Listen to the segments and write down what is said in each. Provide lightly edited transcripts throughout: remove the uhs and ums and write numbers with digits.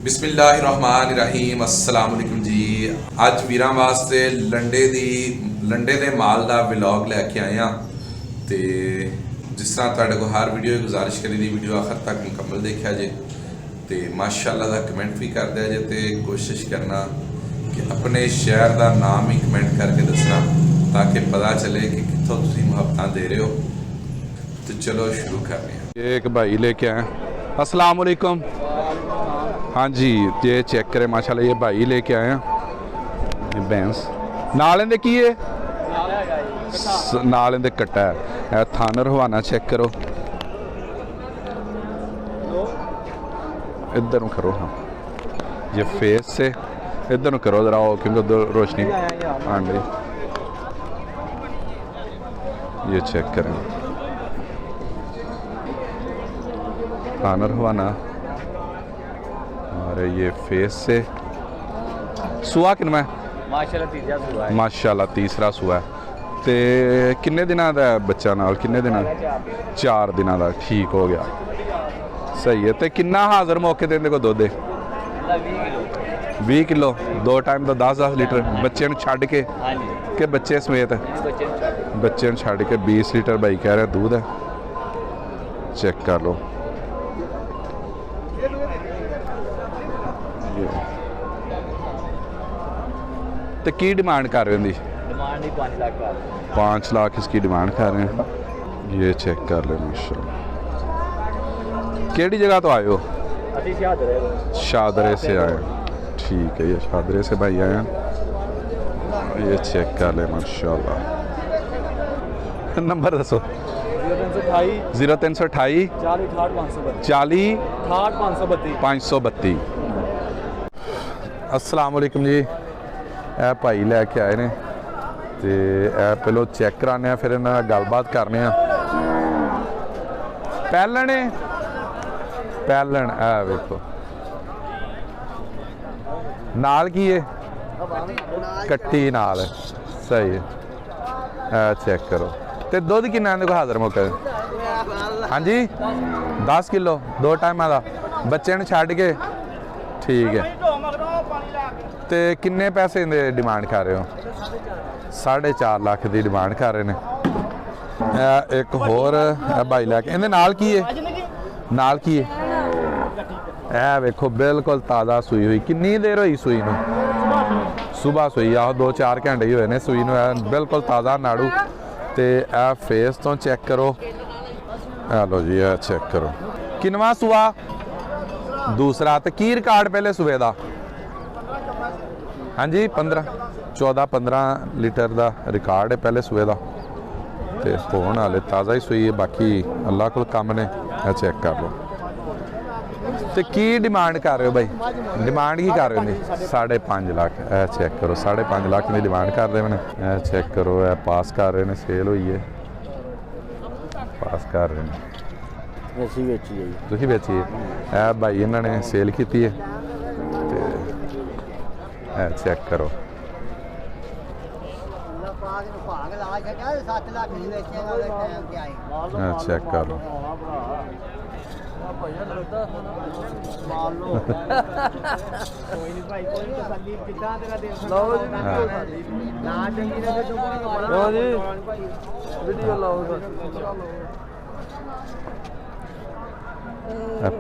बिस्मिल्लाहिर्रहमानिर्रहीम अस्सलाम वालेकुम जी। अज वीरां वास्ते लंडे दे माल दा व्लॉग लैके आए हैं। तो जिस तरह तुहाडे को हर वीडियो गुजारिश करी दी वीडियो आखिर तक मुकम्मल देखा जे तो माशाअल्लाह दा कमेंट भी कर दिया जे तो कोशिश करना कि अपने शहर का नाम ही कमेंट करके दसना ताकि पता चले कि कितों तुसीं मुहब्बतां दे रहे हो। तो चलो शुरू करने हैं। एक भाई लेके आए, अस्सलाम वालेकुम। हाँ जी, ये चेक करें माशाल्लाह, ये भाई लेके आए हैं भैंस। नाल इंदे की है? नाल इंदे कट्टा है। थानर हवाना चेक करो, इधर करो। हाँ, ये फेस से इधर करो जरा, क्योंकि उधर रोशनी। हाँ जी, ये चेक करें थानर हवाना। और ये फेस से सुआ किनवा है? माशाल्लाह तीसरा सुआ है। तो किन्ने दिनों का बच्चा नाल? किन्ने दिन? 4 दिनों का। ठीक हो गया, सही है। तो किन्ना हाजिर मौके देंदे को दुध? 20 किलो, 2 टाइम का 10-10 लीटर बच्चे छड़ के बच्चे समेत? बच्चे छड़ के 20 लीटर भाई कह रहे दूध है। चेक कर लो। तो की डिमांड कर रहे हैं? डिमांड ही 5 लाख का। 5 लाख इसकी डिमांड कर रहे हैं। ये चेक कर ले माशाल्लाह। केड़ी जगह तो आए हो? शादरे से आए। ठीक है, ये शादरे से भाई आए हैं। ये चेक कर ले माशाल्लाह। नंबर दसो। 0328 40 532। अस्सलाम वालेकुम जी। ਇਹ ਭਾਈ ਲੈ ਕੇ ਆਏ ਨੇ ਤੇ ਇਹ ਪਹਿਲਾਂ ਚੈੱਕ ਕਰਾਣੇ ਆ, ਫਿਰ ਇਹਨਾਂ ਨਾਲ ਗੱਲਬਾਤ ਕਰਨੇ ਆ। ਪਹਿਲਣ ਇਹ ਵੇਖੋ ਨਾਲ ਕੀ ਹੈ? ਕੱਟੀ ਨਾਲ। ਸਹੀ ਹੈ, ਇਹ ਚੈੱਕ ਕਰੋ। ਤੇ ਦੁੱਧ ਕਿੰਨਾ ਇਹਦੇ ਕੋਲ ਹਾਜ਼ਰ ਮੌਕੇ? ਹਾਂਜੀ 10 ਕਿਲੋ 2 ਟਾਈਮਾਂ ਦਾ ਬੱਚੇ ਨੂੰ ਛੱਡ ਕੇ। ठीक है। तो किन्ने पैसे दे डिमांड कर रहे हो? 4.5 लाख की डिमांड कर रहे हैं। एक होर भाई लैके इहदे नाल की है? नाल की है? ए वेखो बिल्कुल ताज़ा सूई हुई। कितनी देर हुई सूई नूं? सुबह सूई आ, 2-4 घंटे ही हुए ने सूई नूं। बिल्कुल ताज़ा नाड़ू। तो ए फेस तो चेक करो। लो जी, ए चेक करो। किनवा सूआ? दूसरा। तो की रिकॉर्ड पहले सूबे का? हाँ जी 14-15 लीटर का रिकॉर्ड है पहले सूबे का। तो होने वाले ताज़ा ही सूई है, बाकी अल्लाह को काम ने। चेक कर लो। तो की डिमांड कर रहे हो भाई? डिमांड की कर रहे हो? 5.5 लाख। चेक करो, 5.5 लाख की डिमांड कर रहे हैं। चेक करो, पास कर रहे हैं। सेल हुई है, पास कर रहे हैं। तुसीं बेची है भाई, इन्होंने सेल की है। चेक करो। चेक कर लो।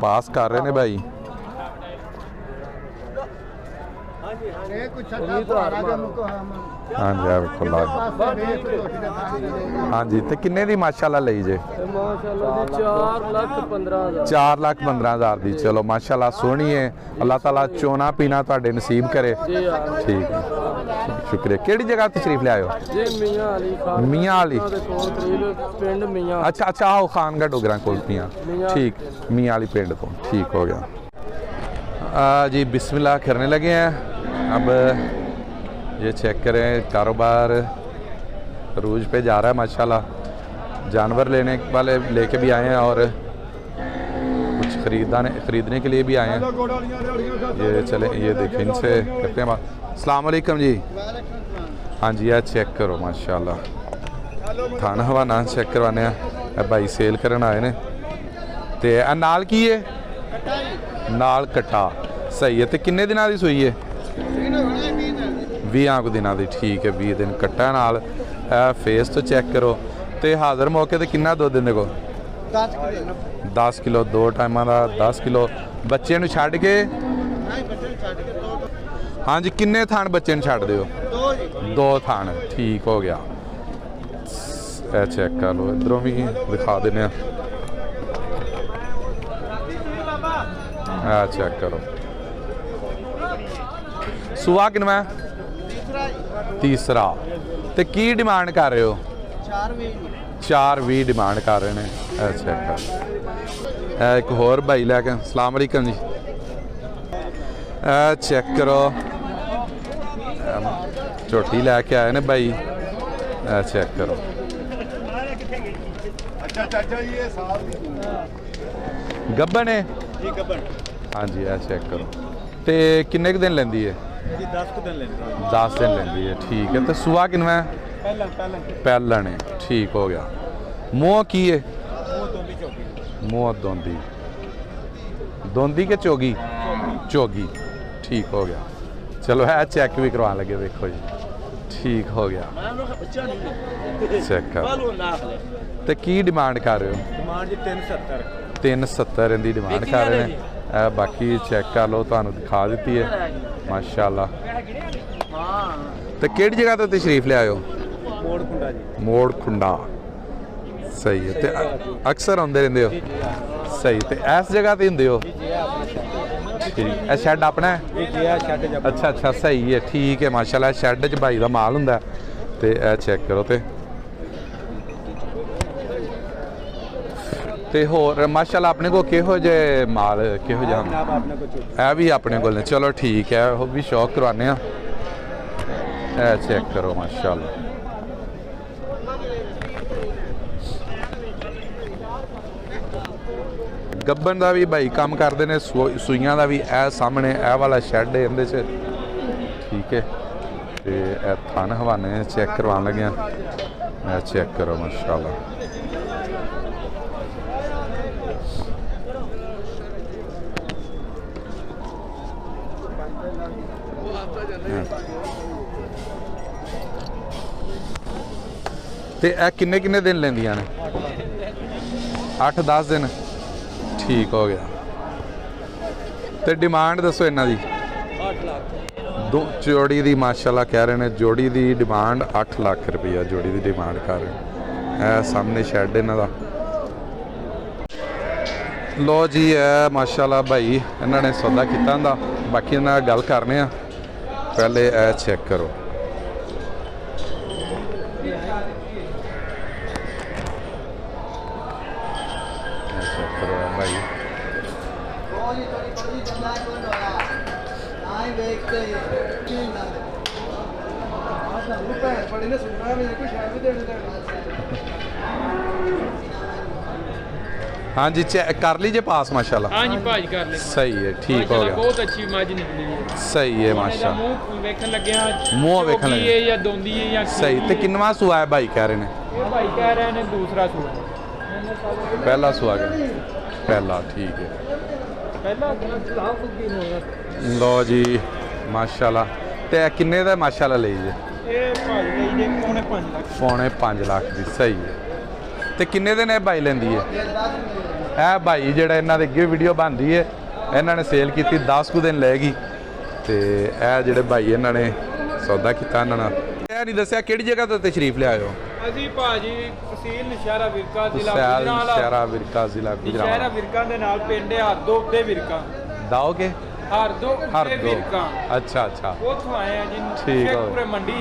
पास कर रहे ने भाई। हाँ जी खुला। हाँ जी, तो किन्ने दी माशाल्लाह लई जे? 4,15,000 दी। चलो माशाल्लाह सोहनी है। अल्लाह ताला चोना पीना तुहाडे नसीब करे। ठीक है, शुक्रिया। केड़ी जगह तशरीफ ले आए हो? मियाँ अली। अच्छा अच्छा, आओ खानगढ़ डोगरा कोल मियाँ। ठीक, मियाँ अली पिंड तो। ठीक हो गया जी। बिस्मिल्लाह करने लगे हैं। अब ये चेक करें, कारोबार रूज पे जा रहा है माशाल्लाह। जानवर लेने वाले लेके भी आए हैं और कुछ खरीदने के लिए भी आए हैं। ये चले, ये देखें, इनसे करते हैं बात। अस्सलाम वालेकुम जी। हाँ जी, यह चेक करो माशाल्लाह। थाना हवाना चेक करवाने भाई सेल करन आए ने। ते नाल की है? नाल कट्टा सही है। तो किन्ने दिनां दी सूई है? 20 ਕੁ ਦਿਨਾਂ ਦੀ। ठीक है, 20 दिन कट्टा नाल। फेस तो चेक करो। तो हाज़र मौके ते किन्ना दुध दिंदे को? 10 किलो 2 टाइमां दा 10 किलो। बच्चे नूं छड्ड के? हाँ जी, किन्ने थान बच्चे नूं छड्ड दिओ? 2 थान। ठीक हो गया। चेक कर लो, इधरों भी दिखा देने। चेक करो। सुआ किनवा? तीसरा। तो की डिमांड कर रहे हो? 420 डिमांड कर रहे हैं। अच्छा, एक होर भाई लैके। अस्सलाम वालेकुम जी। चेक करो, झोटी लैके आए ने भाई। चेक करो। गब्बन है? हाँ जी, चेक करो। तो किन्ने दिन लेंदी है? 10 दिन लेंदी है। ठीक है। तो सुआ किनवा? पहलन है। ठीक हो गया। मुँह की है? मुँह दोंदी। दोंदी के चोगी? चोगी। ठीक हो गया। चलो है, चेक भी करवा लगे, देखो जी। ठीक हो गया। चेक कर। तो की डिमांड कर रहे हो? डिमांड 370 इनकी डिमांड कर रहे हैं। बाकी चेक कर लो, तुहानू दिखा दी है माशाल्लाह। तो किहड़ी जगह तो तशरीफ ले आए हो? मोड़ खुंडा। सही है। तो अक्सर आते रहंदे हो? सही। तो इस जगह ते हुंदे हो? ठीक। शैड अपना है? अच्छा अच्छा, सही है। ठीक है माशाल्लाह। शैड च भाई का माल हुंदा। ते चेक करो। ते होर माशाल्लाह अपने को किहो जे माल किहो जा? है भी अपने को। चलो ठीक है, वो भी शौक करवाने। चेक करो माशाल्लाह। गब्बन का भी भाई काम करते हैं, सूइयां का भी। ए सामने ए वाला शैड है इहदे च। ठीक है। तो थान हवाने चेक करवान लगे। चेक करो माशाल्लाह। ते किन्ने किन्ने दिन लेंदियां ने? 8-10 दिन। ठीक हो गया। तो डिमांड दसो इन्हां दी? 8 लाख। दो जोड़ी दी माशाल्लाह कह रहे हैं। जोड़ी दी डिमांड 8 लाख रुपया जोड़ी दी डिमांड कर रहे हैं। सामने शैड इन्हां दा। लो जी, है माशाल्लाह भाई इन्होंने सौदा किया हुंदा। बाकी इन्हां गल करने। पहले चेक करो। भाई हाँ जी, कर लीजिए पास माशाल्लाह। हाँ जी भाजी कर ले। सही है। ठीक हो गया। बहुत अच्छी मज निकली है। सही है माशाल्लाह। मुंह वेखन लगे हैं। मुंह वेखन लगे है या दोंदी है या सही। तो किन्नवा सुआ है भाई कह रहे हैं? ये भाई कह रहे हैं दूसरा सुआ। पहला सुआ गया? पहला। ठीक है। पहला लो जी माशाल्लाह। ते किन्ने दा माशाल्लाह लीजिए? ये भाई ले 5.5 लाख। 5.5 लाख दी। सही है। तो किन्ने दिन है भाई लेंदी है? है भाई जेड़ा इन्हां दे अगे वीडियो बनदी है, इन्हां ने सेल की 10 कुछ दिन लेगी। तो यह जेड़े भाई इन्हां ने सौदा किया इन्हां नाल। यह नहीं दस्सिया किहड़ी जगह तो तशरीफ ले आए हो? ਅਸੀਂ ਭਾਜੀ ਤਹਿਸੀਲ ਨਸ਼ਹਿਰਾ ਵਿਰਕਾ ਜ਼ਿਲ੍ਹਾ नशहरा विरका जिला ਨਸ਼ਹਿਰਾ गुजरात। ਵਿਰਕਾ ਦੇ ਨਾਲ ਪਿੰਡ ਹਰਦੋ ਉੱਤੇ ਵਿਰਕਾ। दाओ के? ਹਰਦੋ हर ਉੱਤੇ दो। ਵਿਰਕਾ। अच्छा अच्छा, ਉੱਥੋਂ ਆਏ ਆ ਜੀ। ठीक हो। ਪੂਰੇ ਮੰਡੀ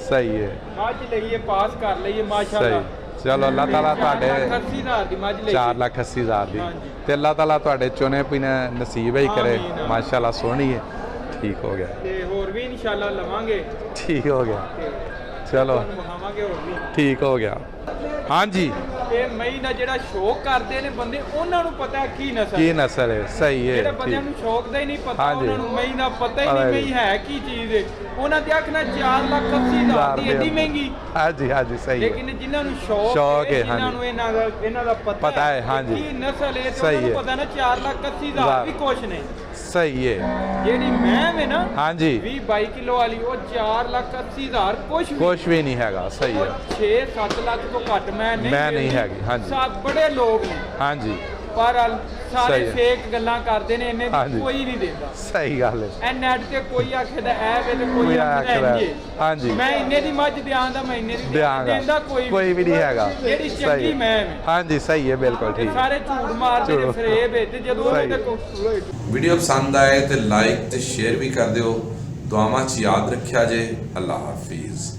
सही है। ਮੱਝ ਲਈਏ ਪਾਸ ਕਰ ਲਈਏ ਮਾਸ਼ਾਅੱਲਾ। सही। चलो अल्लाह ताला तुहाडे 80,000 ਦੀ ਮੱਝ ਲਈ। 4,80,000 दी। ਹਾਂਜੀ। ते अल्लाह ताला तुहाडे चुने पीने नसीब ही करे। आमीन, आमीन। माशाल्लाह सोहनी है। ठीक हो गया। ਤੇ ਹੋਰ ਵੀ ਇਨਸ਼ਾਅੱਲਾ ਲਵਾਂਗੇ। ठीक हो गया। ਤੇ चलो ਤੁਹਾਨੂੰ ਵਿਖਾਵਾਂਗੇ ਹੋਰ ਵੀ। ठीक हो गया। हाँ जी, ਇਹ ਮਈ ਦਾ ਜਿਹੜਾ ਸ਼ੌਕ ਕਰਦੇ ਨੇ ਬੰਦੇ, ਉਹਨਾਂ ਨੂੰ ਪਤਾ ਕੀ ਨਸਲ की नस्ल है? सही है। ਜਿਹੜੇ ਬੰਦਿਆਂ ठीक। ਨੂੰ ਸ਼ੌਕ ਦਾ ਹੀ ਨਹੀਂ ਪਤਾ, ਹਾਂਜੀ। ਉਹਨਾਂ ਨੂੰ ਮਈ ਦਾ ਪਤਾ ਹੀ ਪਤਾ ਨਹੀਂ ਹੀ ਮਈ ਹੈ ਕੀ ਚੀਜ਼ ਹੈ। ਉਹਨਾਂ ਦੇ ਆਖਣਾ 4,80,000 ਦੀ ਐਡੀ ਮਹਿੰਗੀ। हाँ जी हाँ जी, सही है। ਲੇਕਿਨ ਜਿਨ੍ਹਾਂ ਨੂੰ ਸ਼ੌਕ ਸ਼ੌਕ ਹੈ, ਜਿਨ੍ਹਾਂ ਹਾਂਜੀ। ਨੂੰ ਇਹਨਾਂ ਦਾ ਪਤਾ ਹੈ, ਹਾਂਜੀ। ਕੀ ਨਸਲ ਹੈ, ਤੇ ਸਹੀ ਉਹਨਾਂ ਨੂੰ ਹੈ। ਪਤਾ ਨਾ 4,80,000 ਵੀ ਕੁਛ ਨਹੀਂ। ਸਹੀ ਹੈ। ਜਿਹੜੀ ਮੈਂ ਵੇ ਨਾ ਹਾਂਜੀ 20-22 ਕਿਲੋ ਵਾਲੀ ਉਹ 4,80,000 ਕੁਛ ਵੀ ਨਹੀਂ ਹੈਗਾ। ਸਹੀ ਹੈ। 6-7 ਲੱਖ ਤੋਂ ਘੱਟ ਮੈਂ ਨਹੀਂ ਨਹੀਂ ਹੈਗੀ। ਹਾਂਜੀ ਸਭ ਬੜੇ ਲੋਕ ਨੇ ਹਾਂਜੀ ਪਰ ਸਾਰੇ ਸਹੀ ਹੈ। ਫੇਕ ਗੱਲਾਂ ਕਰਦੇ ਨੇ, ਇਹਨੇ ਹਾਂਜੀ। ਦੀ ਕੋਈ ਨਹੀਂ ਦਿੰਦਾ। ਸਹੀ ਗੱਲ ਹੈ। ਐ ਨੈਟ ਤੇ ਕੋਈ ਆਖਦਾ ਐ ਵੇ ਤੇ ਕੋਈ ਆਖਦਾ ਇੰਨੇ। ਹਾਂਜੀ ਮੈਂ ਇੰਨੇ ਦੀ ਮੱਝ ਦਿਆਂਦਾ, ਮੈਂ ਇੰਨੇ ਦੀ ਦਿਆਂਗਾ। ਦਿੰਦਾ ਕੋਈ ਵੀ ਨਹੀਂ ਹੈਗਾ। ਜਿਹੜੀ ਸਹੀ ਚੰਗੀ ਹੈ। ਮੈਂ ਵੇ। ਹਾਂਜੀ ਸਹੀ ਹੈ, ਬਿਲਕੁਲ ਠੀਕ ਹੈ। ਸਾਰੇ ਝੂਠ ਮਾਰਦੇ ਨੇ ਝੂਠ। ਫਰੇਬ ਵਿੱਚ ਜਦੋਂ ਸਹੀ। ਉਹਦੇ ਕੋਲ ਵੀਡੀਓ ਪਸੰਦ ਆਏ ਤੇ ਲਾਈਕ ਤੇ ਸ਼ੇਅਰ ਵੀ ਕਰ ਦਿਓ। ਦੁਆਵਾਂ 'ਚ ਯਾਦ ਰੱਖਿਆ ਜੇ। ਅੱਲਾ ਹਾਫਿਜ਼।